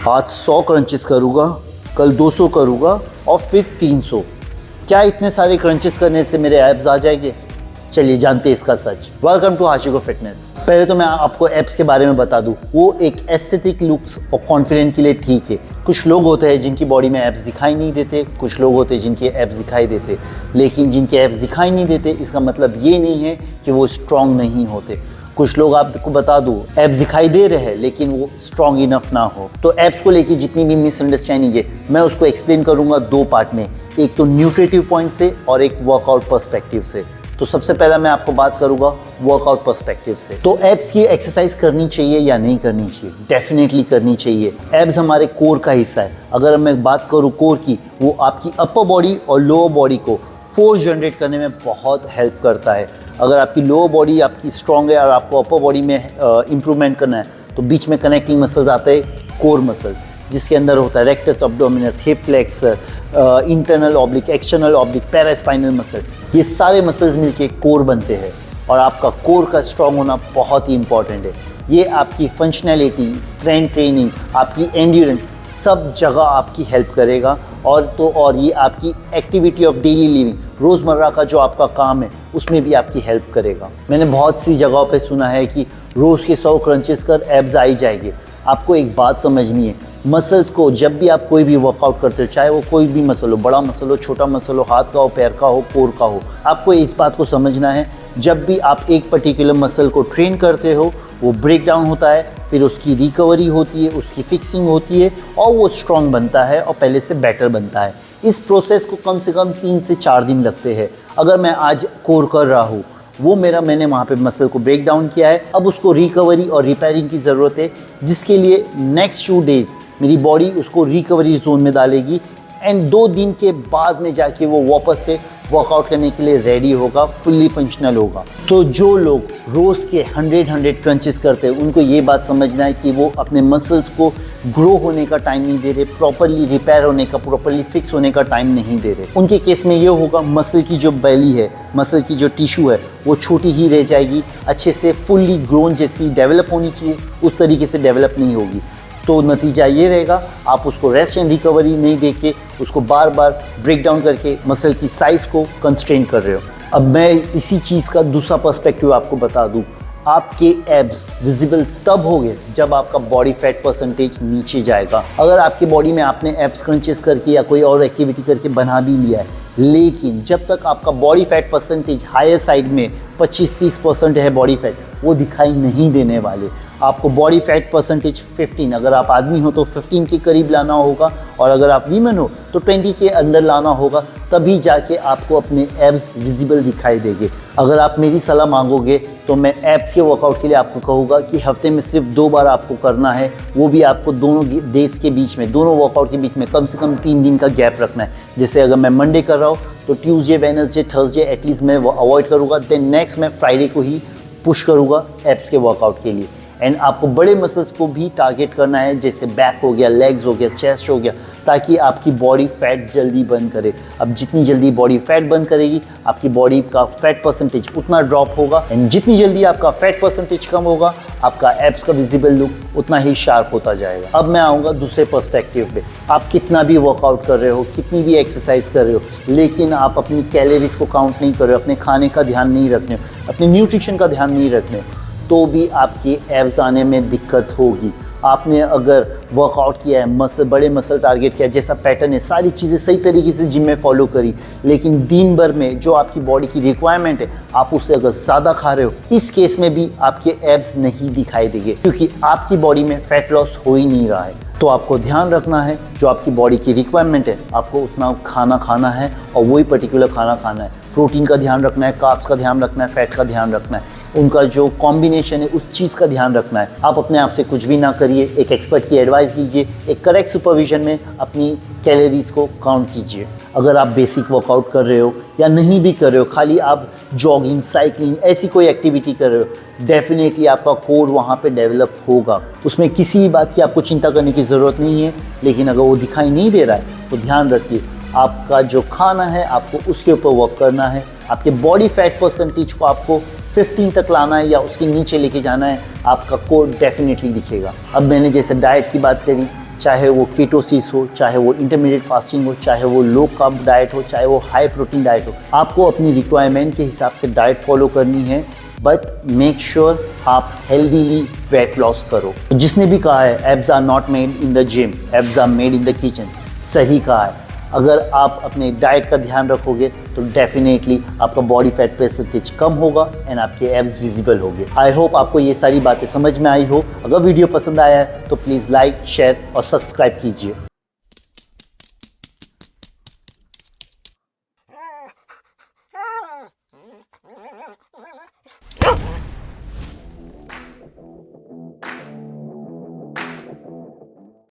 आज 100 क्रंचेस करूँगा, कल 200 करूँगा और फिर 300। क्या इतने सारे क्रंचेस करने से मेरे एब्स आ जाएंगे? चलिए जानते हैं इसका सच। वेलकम टू हाशिगो फिटनेस। पहले तो मैं आपको एब्स के बारे में बता दूं, वो एक एस्थेटिक लुक्स और कॉन्फिडेंट के लिए ठीक है। कुछ लोग होते हैं जिनकी बॉडी में एब्स दिखाई नहीं देते, कुछ लोग होते हैं जिनके एब्स दिखाई देते, लेकिन जिनके एब्स दिखाई नहीं देते इसका मतलब ये नहीं है कि वो स्ट्रांग नहीं होते। कुछ लोग आपको बता दूं, एब्स दिखाई दे रहे हैं लेकिन वो स्ट्रांग इनफ ना हो। तो एब्स को लेके जितनी भी मिसअंडरस्टैंडिंग है मैं उसको एक्सप्लेन करूंगा दो पार्ट में, एक तो न्यूट्रिटिव पॉइंट से और एक वर्कआउट पर्सपेक्टिव से। तो सबसे पहला मैं आपको बात करूंगा वर्कआउट पर्सपेक्टिव से। तो एब्स की एक्सरसाइज करनी चाहिए या नहीं करनी चाहिए? डेफिनेटली करनी चाहिए। एब्स हमारे कोर का हिस्सा है। अगर मैं बात करूं कोर की, वो आपकी अपर बॉडी और लोअर बॉडी को फोर्स जनरेट करने में बहुत हेल्प करता है। अगर आपकी लोअर बॉडी आपकी स्ट्रॉन्ग है और आपको अपर बॉडी में इम्प्रूवमेंट करना है तो बीच में कनेक्टिंग मसल्स आते हैं कोर मसल, जिसके अंदर होता है rectus abdominis, hip flexor, internal oblique, external oblique, paraspinal muscle. ये सारे मसल्स मिलके कोर बनते हैं और आपका कोर का स्ट्रॉन्ग होना बहुत ही इंपॉर्टेंट है। ये आपकी फंक्शनैलिटी, स्ट्रेंथ ट्रेनिंग, आपकी एंड्योरेंस सब जगह आपकी हेल्प करेगा। और ये आपकी एक्टिविटी ऑफ डेली लिविंग, रोज़मर्रा का जो आपका काम है उसमें भी आपकी हेल्प करेगा। मैंने बहुत सी जगहों पे सुना है कि रोज़ के 100 क्रंचेस कर एब्स आ ही जाएंगे। आपको एक बात समझनी है, मसल्स को जब भी आप कोई भी वर्कआउट करते हो, चाहे वो कोई भी मसल हो, बड़ा मसल हो, छोटा मसल हो, हाथ का हो, पैर का हो, कोर का हो, आपको इस बात को समझना है, जब भी आप एक पर्टिकुलर मसल को ट्रेन करते हो वो ब्रेक डाउन होता है, फिर उसकी रिकवरी होती है, उसकी फिक्सिंग होती है और वो स्ट्रॉन्ग बनता है और पहले से बेटर बनता है। इस प्रोसेस को कम से कम 3 से 4 दिन लगते हैं। अगर मैं आज कोर कर रहा हूँ, वो मैंने वहाँ पे मसल को ब्रेक डाउन किया है, अब उसको रिकवरी और रिपेयरिंग की ज़रूरत है, जिसके लिए नेक्स्ट 2 डेज़ मेरी बॉडी उसको रिकवरी जोन में डालेगी एंड 2 दिन के बाद में जाके वो वापस से वर्कआउट करने के लिए रेडी होगा, फुल्ली फंक्शनल होगा। तो जो लोग रोज़ के 100 क्रंचेस करते हैं उनको ये बात समझना है कि वो अपने मसल्स को ग्रो होने का टाइम नहीं दे रहे, प्रॉपरली रिपेयर होने का, प्रॉपरली फिक्स होने का टाइम नहीं दे रहे। उनके केस में ये होगा, मसल की जो बेली है, मसल की जो टिश्यू है वो छोटी ही रह जाएगी, अच्छे से फुल्ली ग्रोन जैसी डेवलप होनी चाहिए उस तरीके से डेवलप नहीं होगी। तो नतीजा ये रहेगा, आप उसको रेस्ट एंड रिकवरी नहीं दे के उसको बार बार ब्रेक डाउन करके मसल की साइज़ को कंस्ट्रेन कर रहे हो। अब मैं इसी चीज़ का दूसरा पर्सपेक्टिव आपको बता दूं, आपके एब्स विजिबल तब होंगे जब आपका बॉडी फैट परसेंटेज नीचे जाएगा। अगर आपके बॉडी में आपने एब्स क्रंचेस करके या कोई और एक्टिविटी करके बना भी लिया है, लेकिन जब तक आपका body fat percentage higher side में 25-30% है बॉडी फैट, वो दिखाई नहीं देने वाले। आपको बॉडी फैट परसेंटेज 15, अगर आप आदमी हो तो 15 के करीब लाना होगा और अगर आप वीमेन हो तो 20 के अंदर लाना होगा, तभी जाके आपको अपने एब्स विजिबल दिखाई देंगे। अगर आप मेरी सलाह मांगोगे तो मैं एब्स के वर्कआउट के लिए आपको कहूँगा कि हफ्ते में सिर्फ 2 बार आपको करना है, वो भी आपको दोनों डेज के बीच में, दोनों वर्कआउट के बीच में कम से कम 3 दिन का गैप रखना है। जैसे अगर मैं मंडे कर रहा हूँ तो ट्यूसडे, वेडनेसडे, थर्सडे एटलीस्ट मैं वो अवॉइड करूँगा, देन नेक्स्ट मैं फ्राइडे को ही पुश करूँगा एब्स के वर्कआउट के लिए। एंड आपको बड़े मसल्स को भी टारगेट करना है, जैसे बैक हो गया, लेग्स हो गया, चेस्ट हो गया, ताकि आपकी बॉडी फैट जल्दी बर्न करे। अब जितनी जल्दी बॉडी फैट बर्न करेगी, आपकी बॉडी का फैट परसेंटेज उतना ड्रॉप होगा एंड जितनी जल्दी आपका फैट परसेंटेज कम होगा, आपका एब्स का विजिबल लुक उतना ही शार्प होता जाएगा। अब मैं आऊँगा दूसरे पर्सपेक्टिव पे। आप कितना भी वर्कआउट कर रहे हो, कितनी भी एक्सरसाइज कर रहे हो, लेकिन आप अपनी कैलोरीज को काउंट नहीं कर रहे हो, अपने खाने का ध्यान नहीं रख रहे हो, अपने न्यूट्रिशन का ध्यान नहीं रख रहे हो, तो भी आपके एब्स आने में दिक्कत होगी। आपने अगर वर्कआउट किया है, बड़े मसल टारगेट किया, जैसा पैटर्न है, सारी चीज़ें सही तरीके से जिम में फॉलो करी, लेकिन दिन भर में जो आपकी बॉडी की रिक्वायरमेंट है आप उससे अगर ज़्यादा खा रहे हो, इस केस में भी आपके एब्स नहीं दिखाई देंगे, क्योंकि आपकी बॉडी में फैट लॉस हो ही नहीं रहा है। तो आपको ध्यान रखना है, जो आपकी बॉडी की रिक्वायरमेंट है आपको उतना खाना खाना है और वही पर्टिकुलर खाना खाना है। प्रोटीन का ध्यान रखना है, कार्ब्स का ध्यान रखना है, फैट का ध्यान रखना है, उनका जो कॉम्बिनेशन है उस चीज़ का ध्यान रखना है। आप अपने आप से कुछ भी ना करिए, एक एक्सपर्ट की एडवाइस लीजिए, एक करेक्ट सुपरविजन में अपनी कैलोरीज को काउंट कीजिए। अगर आप बेसिक वर्कआउट कर रहे हो या नहीं भी कर रहे हो, खाली आप जॉगिंग, साइकिलिंग, ऐसी कोई एक्टिविटी कर रहे हो, डेफिनेटली आपका कोर वहाँ पे डेवलप होगा। उसमें किसी भी बात की आपको चिंता करने की ज़रूरत नहीं है। लेकिन अगर वो दिखाई नहीं दे रहा है तो ध्यान रखिए, आपका जो खाना है आपको उसके ऊपर वर्क करना है। आपके बॉडी फैट परसेंटेज को आपको 15 तक लाना है या उसके नीचे लेके जाना है, आपका कोर डेफिनेटली दिखेगा। अब मैंने जैसे डाइट की बात करी, चाहे वो कीटोसिस हो, चाहे वो इंटरमीडिएट फास्टिंग हो, चाहे वो लो कार्ब डाइट हो, चाहे वो हाई प्रोटीन डाइट हो, आपको अपनी रिक्वायरमेंट के हिसाब से डाइट फॉलो करनी है। बट मेक श्योर आप हेल्दीली वेट लॉस करो। जिसने भी कहा है abs are not made in the gym, abs are made in the kitchen, सही कहा है। अगर आप अपने डाइट का ध्यान रखोगे तो डेफिनेटली आपका बॉडी फैट परसेंटेज कम होगा एंड आपके एब्स विजिबल होंगे। आई होप आपको ये सारी बातें समझ में आई हो। अगर वीडियो पसंद आया है तो प्लीज़ लाइक, शेयर और सब्सक्राइब कीजिए।